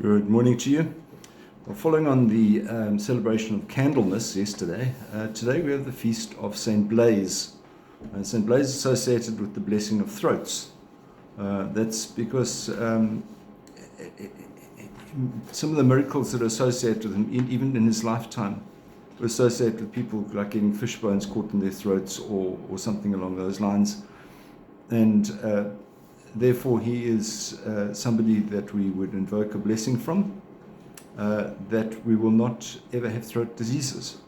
Good morning to you. Well, following on the celebration of Candlemas yesterday, today we have the feast of St. Blaise. St. Blaise is associated with the blessing of throats. That's because some of the miracles that are associated with him, even in his lifetime, were associated with people like getting fish bones caught in their throats or something along those lines. And therefore, he is somebody that we would invoke a blessing from, that we will not ever have throat diseases.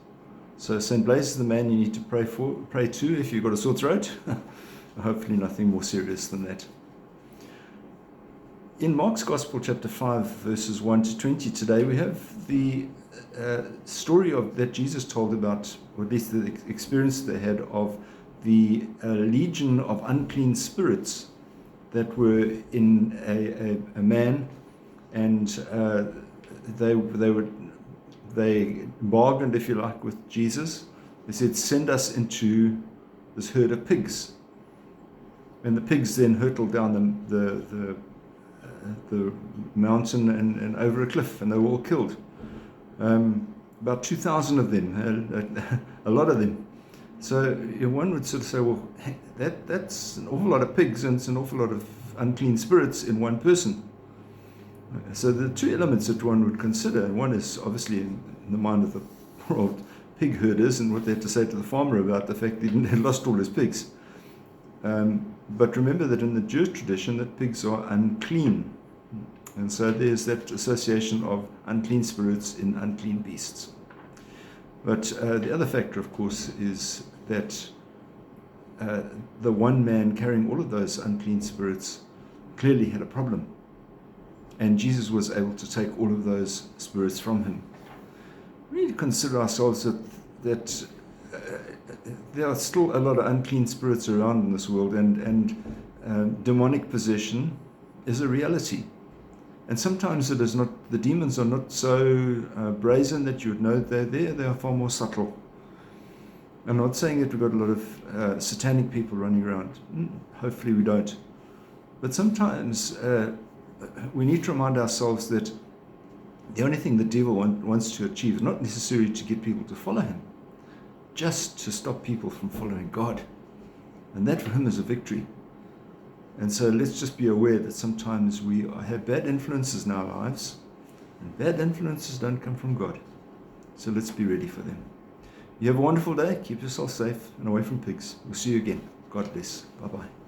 So St. Blaise is the man you need to pray to if you've got a sore throat. Hopefully nothing more serious than that. In Mark's Gospel, chapter 5, verses 1 to 20 today, we have the story that Jesus told about, or at least the experience they had of the legion of unclean spirits that were in a man, and they bargained, if you like, with Jesus. They said, "Send us into this herd of pigs," and the pigs then hurtled down the mountain and over a cliff, and they were all killed. About 2,000 of them, a lot of them. So one would sort of say, well, that's an awful lot of pigs, and it's an awful lot of unclean spirits in one person. So the two elements that one would consider, and one is obviously in the mind of the poor old pig herders and what they had to say to the farmer about the fact that he had lost all his pigs. But remember that in the Jewish tradition, that pigs are unclean. And so there's that association of unclean spirits in unclean beasts. But the other factor, of course, is that the one man carrying all of those unclean spirits clearly had a problem. And Jesus was able to take all of those spirits from him. We need to consider ourselves that there are still a lot of unclean spirits around in this world, and demonic possession is a reality. And sometimes it is not, the demons are not so brazen that you would know they're there. They are far more subtle. I'm not saying that we've got a lot of satanic people running around. Hopefully we don't. But sometimes we need to remind ourselves that the only thing the devil wants to achieve is not necessarily to get people to follow him, just to stop people from following God. And that for him is a victory. And so let's just be aware that sometimes we have bad influences in our lives, and bad influences don't come from God. So let's be ready for them. You have a wonderful day. Keep yourself safe and away from pigs. We'll see you again. God bless. Bye-bye.